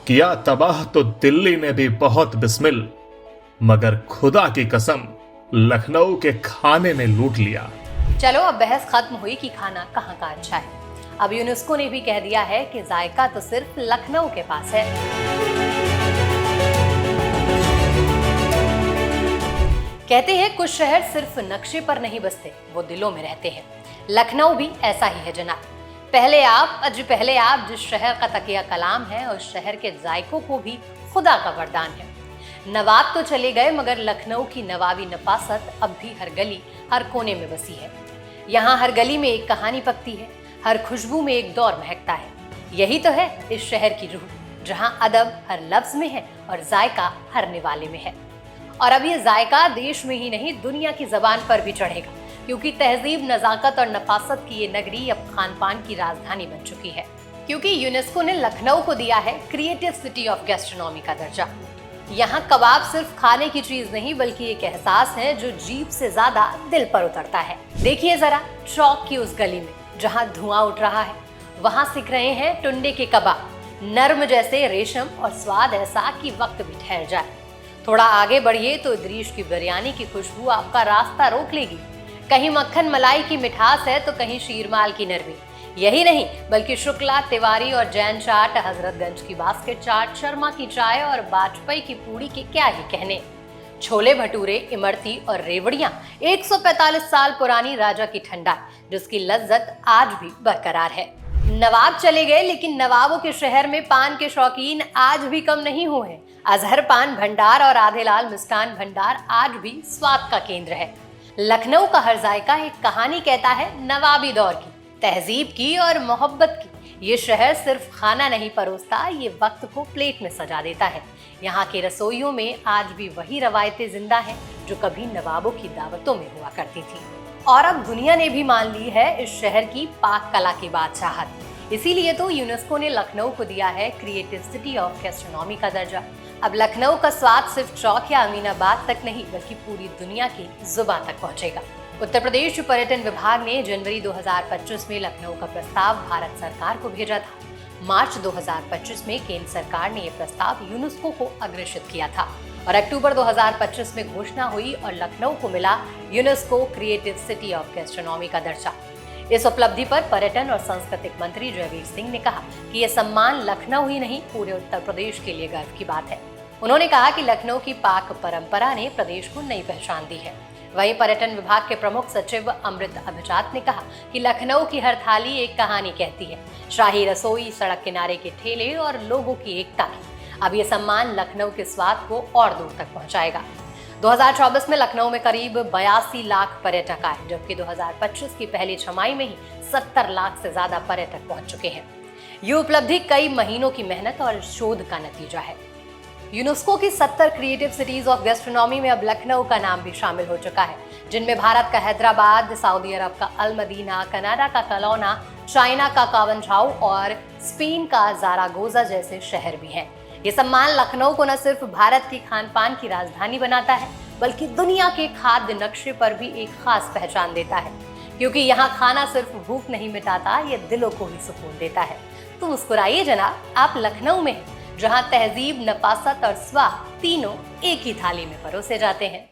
किया तबाह तो दिल्ली ने भी बहुत बिस्मिल, मगर खुदा की कसम लखनऊ के खाने ने लूट लिया। चलो अब बहस खत्म हुई कि खाना कहाँ का अच्छा है। अब यूनेस्को ने भी कह दिया है कि जायका तो सिर्फ लखनऊ के पास है। कहते हैं कुछ शहर सिर्फ नक्शे पर नहीं बसते, वो दिलों में रहते हैं। लखनऊ भी ऐसा ही है जनाब। पहले आप जिस शहर का तकिया कलाम है, उस शहर के जायकों को भी खुदा का वरदान है। नवाब तो चले गए, मगर लखनऊ की नवाबी नफासत अब भी हर गली हर कोने में बसी है। यहाँ हर गली में एक कहानी पकती है, हर खुशबू में एक दौर महकता है। यही तो है इस शहर की रूह, जहाँ अदब हर लफ्ज में है और जायका हर निवाले में है। और अब ये जायका देश में ही नहीं, दुनिया की जबान पर भी चढ़ेगा, क्योंकि तहजीब, नजाकत और नफासत की ये नगरी अब खान पान की राजधानी बन चुकी है। क्योंकि यूनेस्को ने लखनऊ को दिया है क्रिएटिव सिटी ऑफ गैस्ट्रोनॉमी का दर्जा। यहाँ कबाब सिर्फ खाने की चीज नहीं, बल्कि एक एहसास है जो जीभ से ज्यादा दिल पर उतरता है। देखिए जरा चौक की उस गली में जहाँ धुआं उठ रहा है, वहाँ सिक रहे हैं टुंडे के कबाब, नर्म जैसे रेशम और स्वाद ऐसा कि वक्त भी ठहर जाए। थोड़ा आगे बढ़िए तो इदरीश की बिरयानी की खुशबू आपका रास्ता रोक लेगी। कहीं मक्खन मलाई की मिठास है तो कहीं शीरमाल की नरमी। यही नहीं, बल्कि शुक्ला, तिवारी और जैन चाट, हजरतगंज की बास्केट चाट, शर्मा की चाय और वाजपेयी की पूड़ी के क्या ही कहने। छोले भटूरे, इमरती और रेवड़ियां 145 साल पुरानी राजा की ठंडाई, जिसकी लज्जत आज भी बरकरार है। नवाब चले गए, लेकिन नवाबों के शहर में पान के शौकीन आज भी कम नहीं हुए हैं। अजहर पान भंडार और आधेलाल मिष्ठान भंडार आज भी स्वाद का केंद्र है। लखनऊ का हर जायका एक कहानी कहता है, नवाबी दौर की, तहजीब की और मोहब्बत की। ये शहर सिर्फ खाना नहीं परोसता, ये वक्त को प्लेट में सजा देता है। यहाँ के रसोइयों में आज भी वही रवायतें जिंदा हैं जो कभी नवाबों की दावतों में हुआ करती थी। और अब दुनिया ने भी मान ली है इस शहर की पाक कला की बादशाहत। इसीलिए तो यूनेस्को ने लखनऊ को दिया है क्रिएटिव सिटी ऑफ गैस्ट्रोनॉमी का दर्जा। अब लखनऊ का स्वाद सिर्फ चौक या अमीनाबाद तक नहीं, बल्कि पूरी दुनिया की जुबान तक पहुंचेगा। उत्तर प्रदेश पर्यटन विभाग ने जनवरी 2025 में लखनऊ का प्रस्ताव भारत सरकार को भेजा था। मार्च 2025 में केंद्र सरकार ने यह प्रस्ताव यूनेस्को को अग्रेषित किया था और अक्टूबर 2025 में घोषणा हुई और लखनऊ को मिला UNESCO creative city of gastronomy का दर्जा। इस उपलब्धि पर पर्यटन और सांस्कृतिक मंत्री जयवीर सिंह ने कहा कि यह सम्मान लखनऊ ही नहीं, पूरे उत्तर प्रदेश के लिए गर्व की बात है। उन्होंने कहा कि लखनऊ की पाक परंपरा ने प्रदेश को नई पहचान दी है। वहीं पर्यटन विभाग के प्रमुख सचिव अमृत अभिजात ने कहा कि लखनऊ की हर थाली एक कहानी कहती है। शाही रसोई, सड़क किनारे के ठेले और लोगों की एकता की। अब ये सम्मान लखनऊ के स्वाद को और दूर तक पहुंचाएगा। 2024 में लखनऊ में करीब 82 लाख पर्यटक आए, जबकि 2025 की पहली छमाही में ही 70 लाख से ज्यादा पर्यटक पहुंच चुके हैं। ये उपलब्धि कई महीनों की मेहनत और शोध का नतीजा है। यूनेस्को की 70 क्रिएटिव सिटीज ऑफ गैस्ट्रोनॉमी में अब लखनऊ का नाम भी शामिल हो चुका है, जिनमें भारत का हैदराबाद, सऊदी अरब का अल मदीना, कनाडा का कलौना, चाइना का कावंझाऊ और स्पेन का ज़ारागोजा जैसे शहर भी हैं। ये सम्मान लखनऊ को न सिर्फ भारत की खान पान की राजधानी बनाता है, बल्कि दुनिया के खाद्य नक्शे पर भी एक खास पहचान देता है। क्योंकि यहाँ खाना सिर्फ भूख नहीं मिटाता, ये दिलों को भी सुकून देता है। तो मुस्कुराइए जनाब, आप लखनऊ में हैं, जहाँ तहजीब, नफासत और स्वाद तीनों एक ही थाली में परोसे जाते हैं।